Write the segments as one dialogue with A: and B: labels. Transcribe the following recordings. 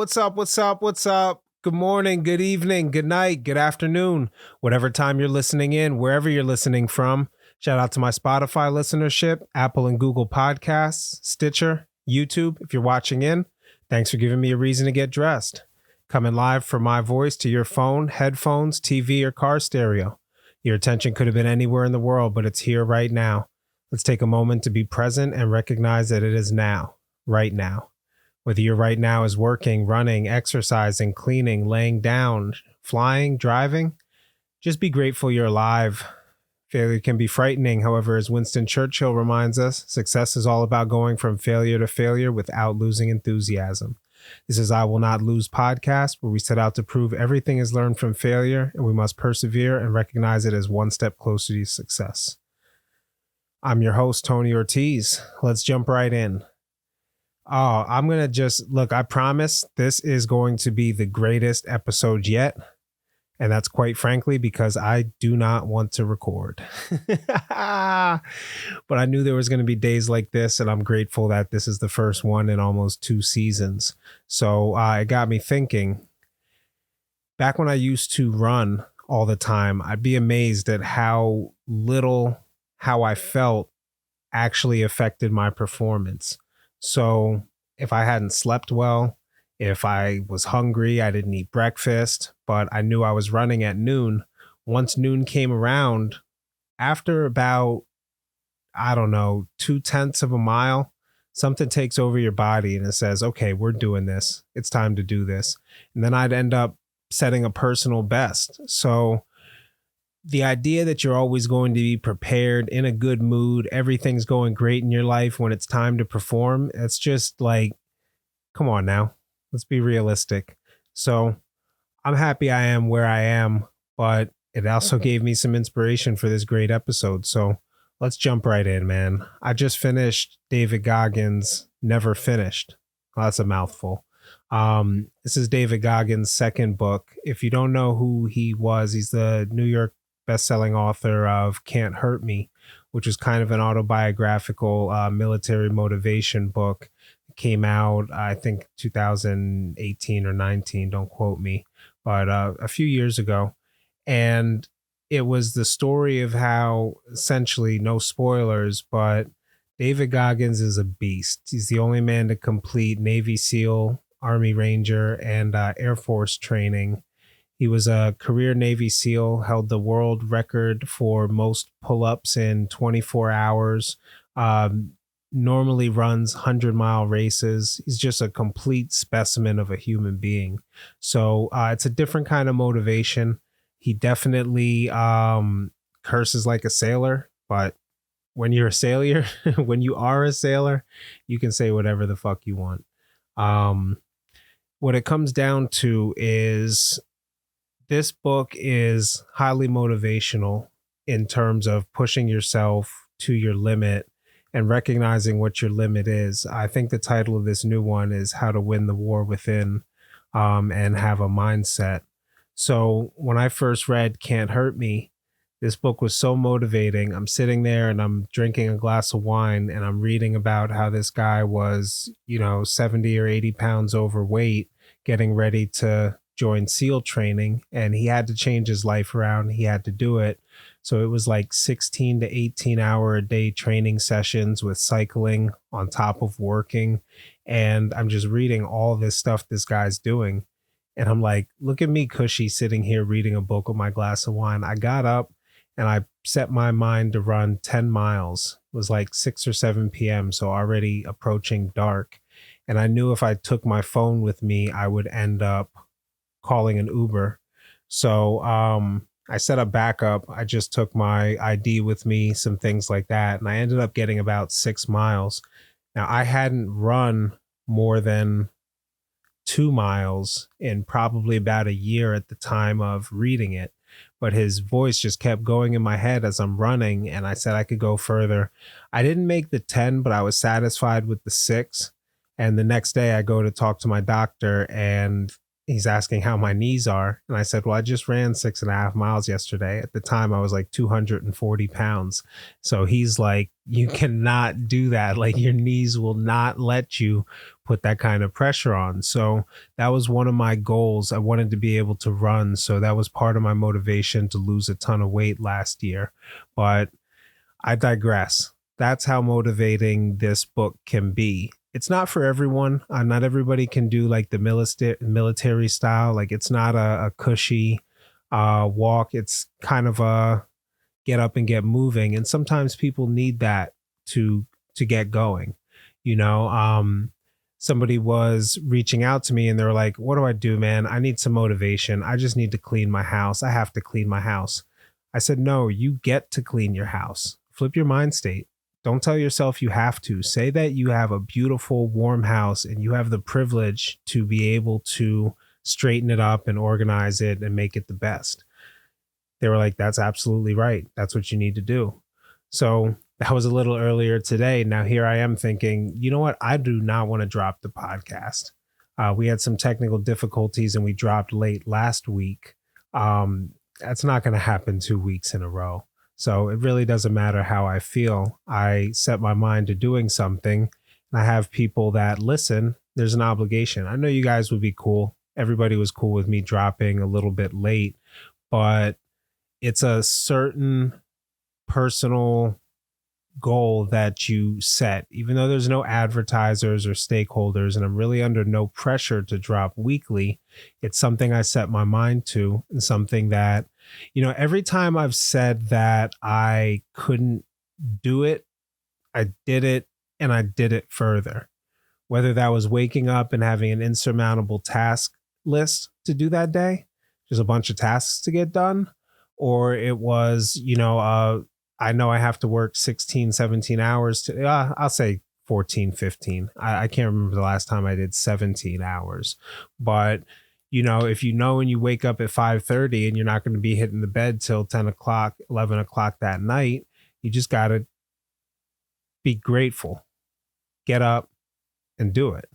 A: What's up? What's up? What's up? Good morning, good evening, good night, good afternoon, whatever time you're listening in, wherever you're listening from. Shout out to my Spotify listenership, Apple and Google Podcasts, Stitcher, YouTube. If you're watching in, thanks for giving me a reason to get dressed. Coming live from my voice to your phone, headphones, TV, or car stereo. Your attention could have been anywhere in the world, but it's here right now. Let's take a moment to be present and recognize that it is now, right now. Whether your right now is working, running, exercising, cleaning, laying down, flying, driving, just be grateful you're alive. Failure can be frightening. However, as Winston Churchill reminds us, success is all about going from failure to failure without losing enthusiasm. This is I Will Not Lose podcast, where we set out to prove everything is learned from failure, and we must persevere and recognize it as one step closer to success. I'm your host, Tony Ortiz. Let's jump right in. Oh, I'm going to just look, I promise this is going to be the greatest episode yet. And that's quite frankly because I do not want to record. But I knew there was going to be days like this, and I'm grateful that this is the first one in almost 2 seasons. So it got me thinking, back when I used to run all the time, I'd be amazed at how little how I felt actually affected my performance. So if I hadn't slept well, if I was hungry, I didn't eat breakfast, but I knew I was running at noon. Once noon came around, after about, 0.2 of a mile, something takes over your body and it says, okay, we're doing this. It's time to do this. And then I'd end up setting a personal best. So the idea that you're always going to be prepared, in a good mood, everything's going great in your life when it's time to perform, it's just like, come on now, let's be realistic. So I'm happy I am where I am, but it also gave me some inspiration for this great episode. So let's jump right in, man. I just finished David Goggins' Never Finished. Well, that's a mouthful. This is David Goggins' second book. If you don't know who he was, he's the New York best-selling author of Can't Hurt Me, which is kind of an autobiographical military motivation book. It came out, I think, 2018 or 19, don't quote me, but a few years ago. And it was the story of how, essentially, no spoilers, but David Goggins is a beast. He's the only man to complete Navy SEAL, Army Ranger, and Air Force training. He was a career Navy SEAL, held the world record for most pull-ups in 24 hours, normally runs 100-mile races. He's just a complete specimen of a human being. So it's a different kind of motivation. He definitely curses like a sailor, but when you're a sailor, when you are a sailor, you can say whatever the fuck you want. What it comes down to is, this book is highly motivational in terms of pushing yourself to your limit and recognizing what your limit is. I think the title of this new one is How to Win the War Within and Have a Mindset. So when I first read Can't Hurt Me, this book was so motivating. I'm sitting there and I'm drinking a glass of wine and I'm reading about how this guy was, 70 or 80 pounds overweight, getting ready to join SEAL training, and he had to change his life around. He had to do it. So it was like 16 to 18 hour a day training sessions with cycling on top of working. And I'm just reading all this stuff this guy's doing. And I'm like, look at me, cushy, sitting here reading a book with my glass of wine. I got up and I set my mind to run 10 miles. It was like 6 or 7 p.m. So already approaching dark. And I knew if I took my phone with me, I would end up calling an Uber. So I set up backup. I just took my ID with me, some things like that. And I ended up getting about 6 miles. Now, I hadn't run more than 2 miles in probably about a year at the time of reading it. But his voice just kept going in my head as I'm running. And I said I could go further. I didn't make the 10, but I was satisfied with the 6. And the next day I go to talk to my doctor, and he's asking how my knees are. And I said, well, I just ran 6.5 miles yesterday. At the time, I was like 240 pounds. So he's like, you cannot do that. Like your knees will not let you put that kind of pressure on. So that was one of my goals. I wanted to be able to run. So that was part of my motivation to lose a ton of weight last year. But I digress. That's how motivating this book can be. It's not for everyone. Not everybody can do like the military style. Like it's not a cushy walk. It's kind of a get up and get moving. And sometimes people need that to get going. You know, somebody was reaching out to me and they were like, what do I do, man? I need some motivation. I just need to clean my house. I have to clean my house. I said, no, you get to clean your house. Flip your mind state. Don't tell yourself you have to. Say that you have a beautiful, warm house and you have the privilege to be able to straighten it up and organize it and make it the best. They were like, that's absolutely right. That's what you need to do. So that was a little earlier today. Now here I am thinking, you know what? I do not want to drop the podcast. We had some technical difficulties and we dropped late last week. That's not going to happen 2 weeks in a row. So it really doesn't matter how I feel. I set my mind to doing something and I have people that listen. There's an obligation. I know you guys would be cool. Everybody was cool with me dropping a little bit late, but it's a certain personal goal that you set, even though there's no advertisers or stakeholders, and I'm really under no pressure to drop weekly. It's something I set my mind to, and something that, you know, every time I've said that I couldn't do it, I did it, and I did it further. Whether that was waking up and having an insurmountable task list to do that day, just a bunch of tasks to get done, or it was, I know I have to work 16, 17 hours to, I'll say 14, 15. I can't remember the last time I did 17 hours. But, if you know and you wake up at 5:30 and you're not going to be hitting the bed till 10 o'clock, 11 o'clock that night, you just got to be grateful. Get up and do it.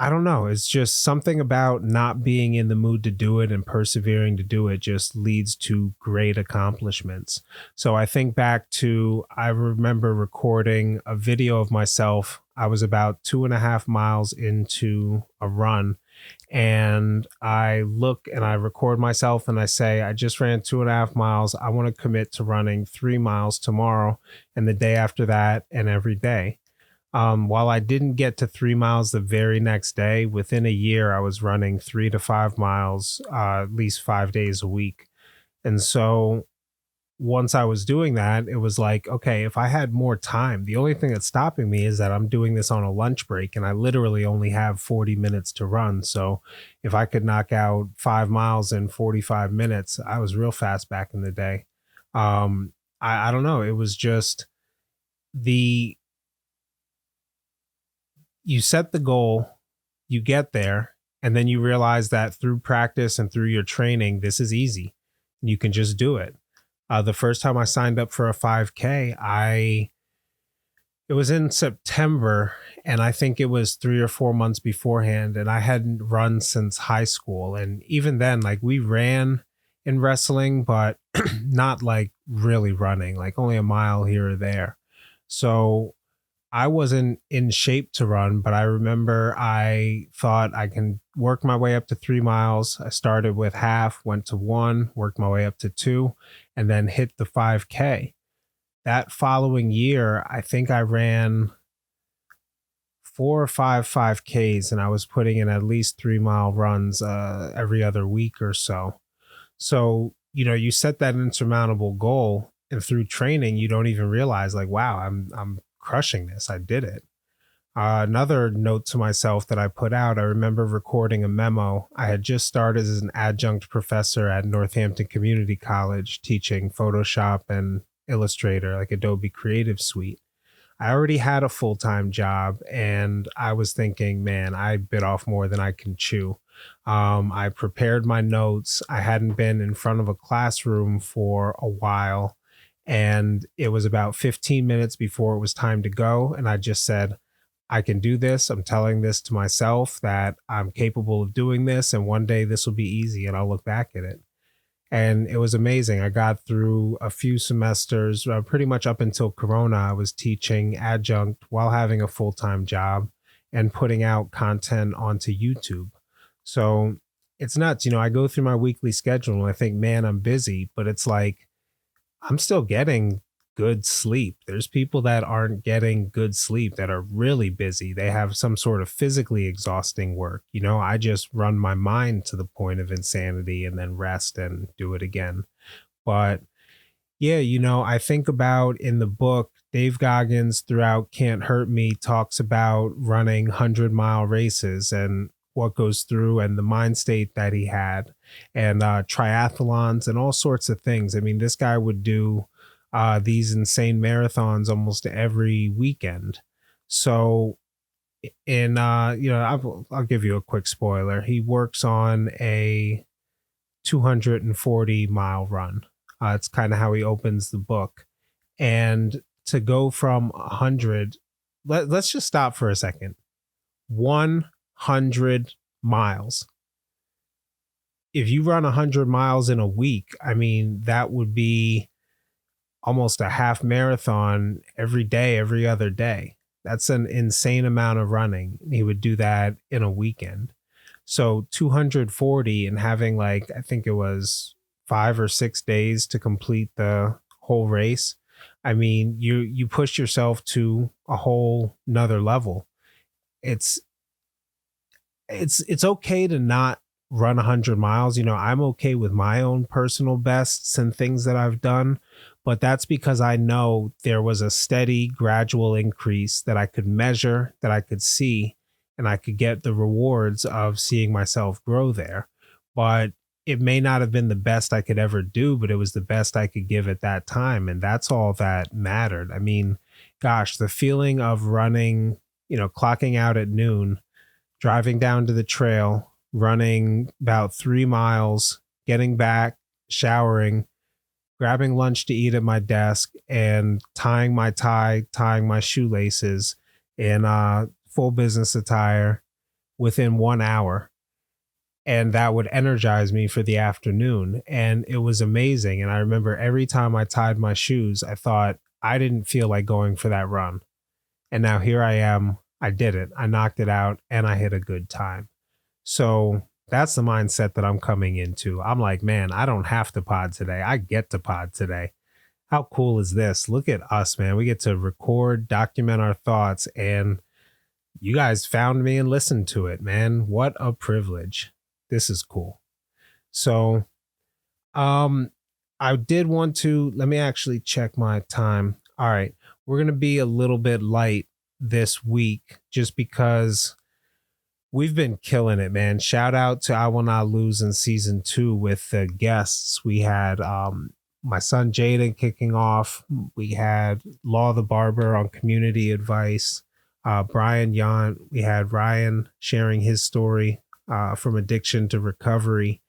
A: I don't know. It's just something about not being in the mood to do it and persevering to do it just leads to great accomplishments. So I think back to, I remember recording a video of myself. I was about 2.5 miles into a run and I look and I record myself and I say, I just ran 2.5 miles. I want to commit to running 3 miles tomorrow and the day after that and every day. While I didn't get to 3 miles the very next day, within a year, I was running 3 to 5 miles, at least 5 days a week. And so once I was doing that, it was like, okay, if I had more time, the only thing that's stopping me is that I'm doing this on a lunch break and I literally only have 40 minutes to run. So if I could knock out 5 miles in 45 minutes, I was real fast back in the day. I don't know. It was just you set the goal, you get there, and then you realize that through practice and through your training, this is easy. You can just do it. The first time I signed up for a 5K, it was in September, and I think it was 3 or 4 months beforehand, and I hadn't run since high school. And even then, like we ran in wrestling, but not like really running, like only a mile here or there. So I wasn't in shape to run, but I remember I thought I can work my way up to 3 miles. I started with half, went to 1, worked my way up to 2, and then hit the 5K. That following year, I think I ran 4 or 5 5Ks, and I was putting in at least 3-mile runs every other week or so. So, you set that insurmountable goal, and through training, you don't even realize like, wow, I'm crushing this. I did it. Another note to myself that I put out, I remember recording a memo. I had just started as an adjunct professor at Northampton Community College teaching Photoshop and Illustrator, like Adobe Creative Suite. I already had a full-time job and I was thinking, man, I bit off more than I can chew. I prepared my notes. I hadn't been in front of a classroom for a while. And it was about 15 minutes before it was time to go. And I just said, I can do this. I'm telling this to myself that I'm capable of doing this. And one day this will be easy and I'll look back at it. And it was amazing. I got through a few semesters, pretty much up until Corona. I was teaching adjunct while having a full time job and putting out content onto YouTube. So it's nuts. I go through my weekly schedule and I think, man, I'm busy, but it's like I'm still getting good sleep. There's people that aren't getting good sleep that are really busy. They have some sort of physically exhausting work. I just run my mind to the point of insanity and then rest and do it again. But yeah, I think about in the book, Dave Goggins throughout Can't Hurt Me talks about running 100-mile races and what goes through and the mind state that he had and triathlons and all sorts of things. I mean, this guy would do these insane marathons almost every weekend. So I'll give you a quick spoiler. He works on a 240-mile run. It's kind of how he opens the book. And to go from 100, let's just stop for a second. 100 miles. If you run 100 miles in a week, I mean, that would be almost a half marathon every day, every other day. That's an insane amount of running. He would do that in a weekend. So 240 and having I think it was 5 or 6 days to complete the whole race. I mean, you push yourself to a whole nother level. It's okay to not run 100 miles. I'm okay with my own personal bests and things that I've done, but that's because I know there was a steady, gradual increase that I could measure, that I could see, and I could get the rewards of seeing myself grow there. But it may not have been the best I could ever do, but it was the best I could give at that time. And that's all that mattered. I mean, gosh, the feeling of running, clocking out at noon, driving down to the trail, running about 3 miles, getting back, showering, grabbing lunch to eat at my desk, and tying my tie, tying my shoelaces in full business attire within 1 hour. And that would energize me for the afternoon. And it was amazing. And I remember every time I tied my shoes, I thought, I didn't feel like going for that run. And now here I am. I did it. I knocked it out and I had a good time. So that's the mindset that I'm coming into. I'm like, man, I don't have to pod today. I get to pod today. How cool is this? Look at us, man. We get to record, document our thoughts, and you guys found me and listened to it, man. What a privilege. This is cool. So, I did want to, let me actually check my time. All right. We're going to be a little bit light this week just because we've been killing it, man. Shout out to I Will Not Lose in season 2 with the guests. We had my son Jaden kicking off. We had Law the Barber on community advice. Brian Yon. We had Ryan sharing his story from addiction to recovery.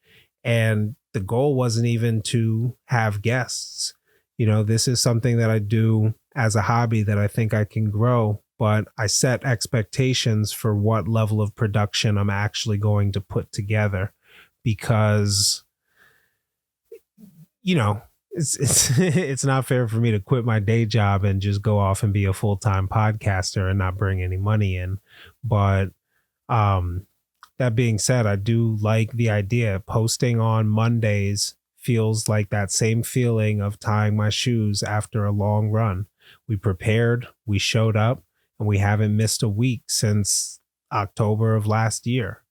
A: And the goal wasn't even to have guests. This is something that I do as a hobby that I think I can grow, but I set expectations for what level of production I'm actually going to put together because, it's not fair for me to quit my day job and just go off and be a full-time podcaster and not bring any money in. But that being said, I do like the idea. Posting on Mondays feels like that same feeling of tying my shoes after a long run. We prepared, we showed up, and we haven't missed a week since October of last year.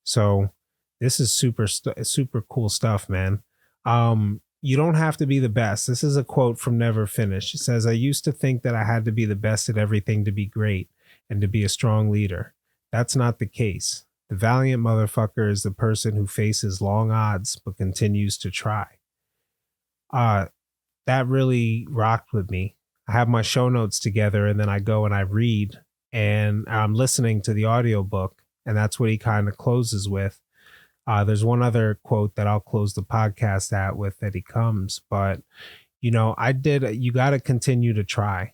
A: So this is super cool stuff, man. You don't have to be the best. This is a quote from Never Finish. It says, I used to think that I had to be the best at everything to be great and to be a strong leader. That's not the case. The valiant motherfucker is the person who faces long odds but continues to try. That really rocked with me. I have my show notes together and then I go and I read and I'm listening to the audiobook, and that's what he kind of closes with. There's one other quote that I'll close the podcast at with that he comes, but you got to continue to try.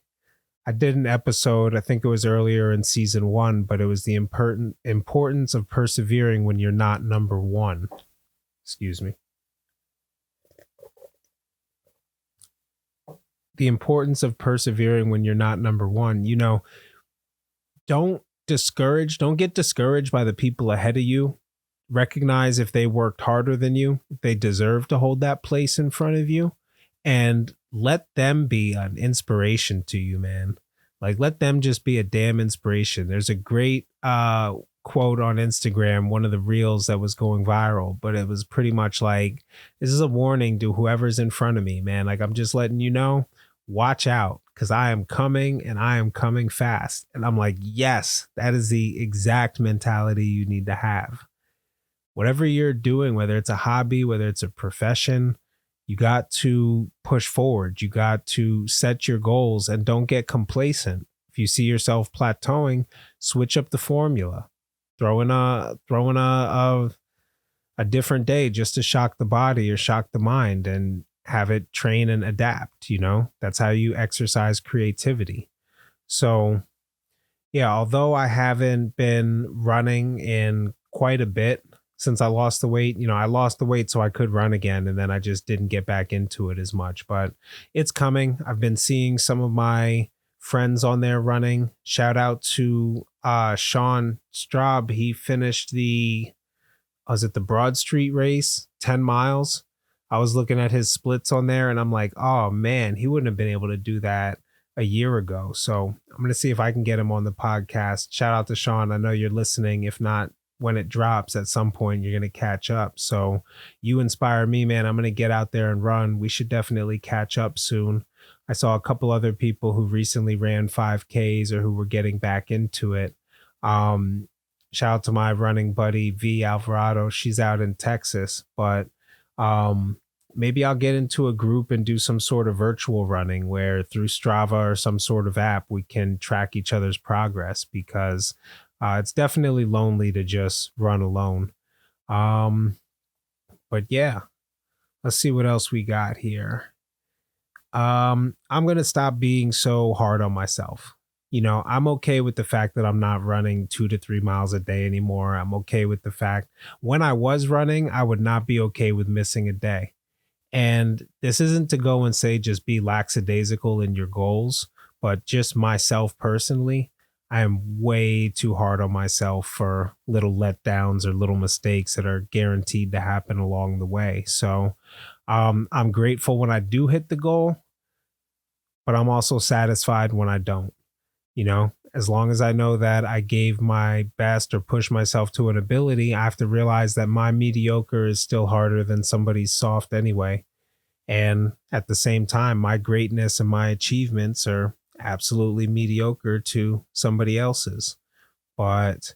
A: I did an episode, I think it was earlier in season 1, but it was the importance of persevering when you're not number one. Excuse me. The importance of persevering when you're not number one. You know, don't get discouraged by the people ahead of you. Recognize if they worked harder than you, they deserve to hold that place in front of you, and let them be an inspiration to you, man. Like, let them just be a damn inspiration. There's a great quote on Instagram, one of the reels that was going viral, but it was pretty much like, this is a warning to whoever's in front of me, man. Like, I'm just letting you know, watch out, because I am coming and I am coming fast. And I'm like, yes, that is the exact mentality you need to have. Whatever you're doing, whether it's a hobby, whether it's a profession, you got to push forward. You got to set your goals and don't get complacent. If you see yourself plateauing, switch up the formula. Throw in a different day just to shock the body or shock the mind and have it train and adapt. You know, that's how you exercise creativity. So yeah, although I haven't been running in quite a bit since I lost the weight, I lost the weight so I could run again, and then I just didn't get back into it as much, but it's coming. I've been seeing some of my friends on there running. Shout out to Sean Straub. He finished the Broad Street race, 10 miles. I was looking at his splits on there and I'm like, oh man, he wouldn't have been able to do that a year ago. So I'm going to see if I can get him on the podcast. Shout out to Sean. I know you're listening. If not, when it drops at some point, you're going to catch up. So you inspire me, man. I'm going to get out there and run. We should definitely catch up soon. I saw a couple other people who recently ran 5Ks or who were getting back into it. Shout out to my running buddy, V Alvarado. She's out in Texas, but maybe I'll get into a group and do some sort of virtual running where through Strava or some sort of app, we can track each other's progress, because it's definitely lonely to just run alone. But yeah, let's see what else we got here. I'm going to stop being so hard on myself. I'm okay with the fact that I'm not running 2 to 3 miles a day anymore. I'm okay with the fact when I was running, I would not be okay with missing a day. And this isn't to go and say just be lackadaisical in your goals, but just myself personally, I am way too hard on myself for little letdowns or little mistakes that are guaranteed to happen along the way. So I'm grateful when I do hit the goal, but I'm also satisfied when I don't. As long as I know that I gave my best or pushed myself to an ability, I have to realize that my mediocre is still harder than somebody's soft anyway. And at the same time, my greatness and my achievements are absolutely mediocre to somebody else's. But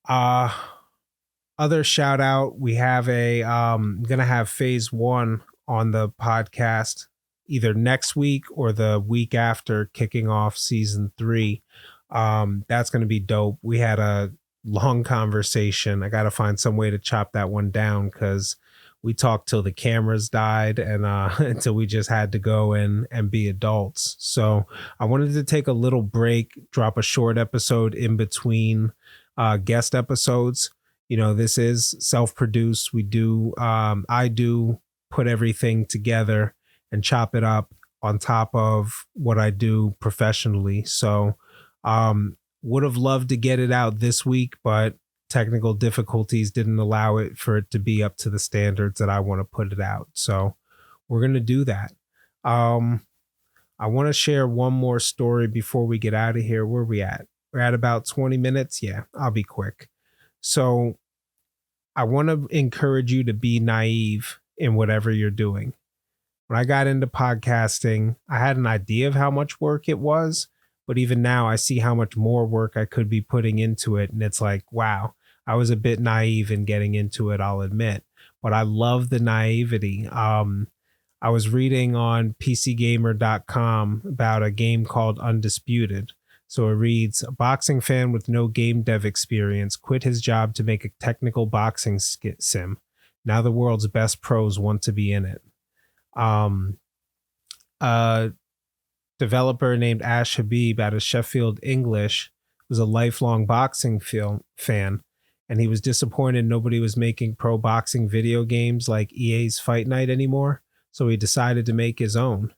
A: other shout out, we have gonna have phase 1 on the podcast either next week or the week after, kicking off season 3. That's going to be dope. We had a long conversation. I got to find some way to chop that one down, because we talked till the cameras died and until we just had to go and be adults. So I wanted to take a little break, drop a short episode in between guest episodes. This is self-produced. I do put everything together and chop it up on top of what I do professionally. So would have loved to get it out this week, but technical difficulties didn't allow it for it to be up to the standards that I want to put it out. So we're going to do that. I want to share one more story before we get out of here. Where are we at? We're at about 20 minutes. Yeah, I'll be quick. So I want to encourage you to be naive in whatever you're doing. When I got into podcasting, I had an idea of how much work it was, but even now I see how much more work I could be putting into it. And it's like, wow, I was a bit naive in getting into it, I'll admit, but I love the naivety. I was reading on PCGamer.com about a game called Undisputed. So it reads, a boxing fan with no game dev experience quit his job to make a technical boxing sim. Now the world's best pros want to be in it. Developer named Ash Habib out of Sheffield, English, was a lifelong boxing fan, and he was disappointed nobody was making pro boxing video games like EA's Fight Night anymore, so he decided to make his own.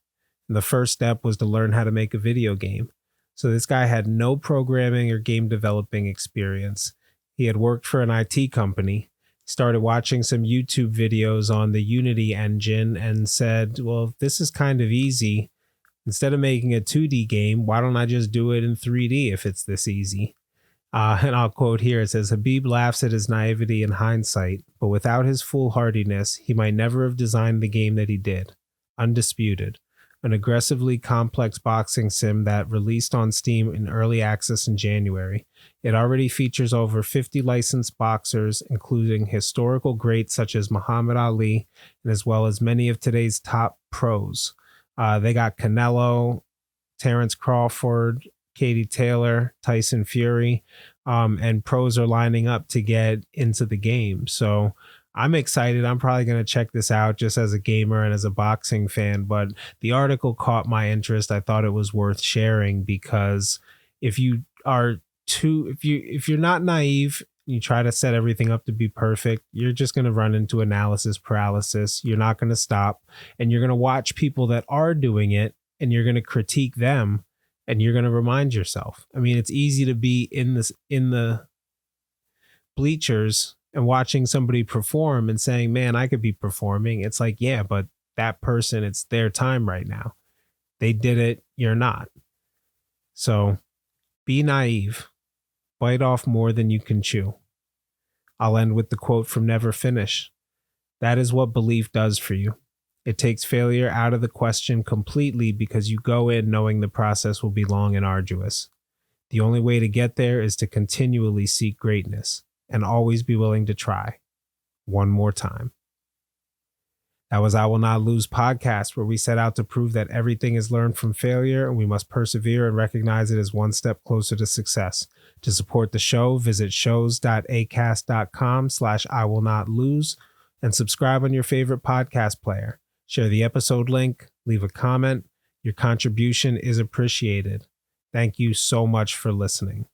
A: And the first step was to learn how to make a video game. So this guy had no programming or game developing experience. He had worked for an IT company, started watching some YouTube videos on the Unity engine and said, well, this is kind of easy. Instead of making a 2D game, why don't I just do it in 3D if it's this easy? And I'll quote here, it says, Habib laughs at his naivety in hindsight, but without his foolhardiness, he might never have designed the game that he did. Undisputed, an aggressively complex boxing sim that released on Steam in early access in January. It already features over 50 licensed boxers, including historical greats such as Muhammad Ali, and as well as many of today's top pros. They got Canelo, Terrence Crawford, Katie Taylor, Tyson Fury, and pros are lining up to get into the game. So I'm excited. I'm probably going to check this out just as a gamer and as a boxing fan. But the article caught my interest. I thought it was worth sharing because if you are if you're not naive, you try to set everything up to be perfect, you're just going to run into analysis paralysis. You're not going to stop, and you're going to watch people that are doing it, and you're going to critique them, and you're going to remind yourself. I mean, it's easy to be in the bleachers and watching somebody perform and saying, man, I could be performing. It's like, yeah, but that person, it's their time right now. They did it. You're not. So be naive. Bite off more than you can chew. I'll end with the quote from Never Finish. That is what belief does for you. It takes failure out of the question completely because you go in knowing the process will be long and arduous. The only way to get there is to continually seek greatness and always be willing to try. One more time. That was I Will Not Lose podcast, where we set out to prove that everything is learned from failure and we must persevere and recognize it as one step closer to success. To support the show, visit shows.acast.com/IWillNotLose and subscribe on your favorite podcast player. Share the episode link, leave a comment. Your contribution is appreciated. Thank you so much for listening.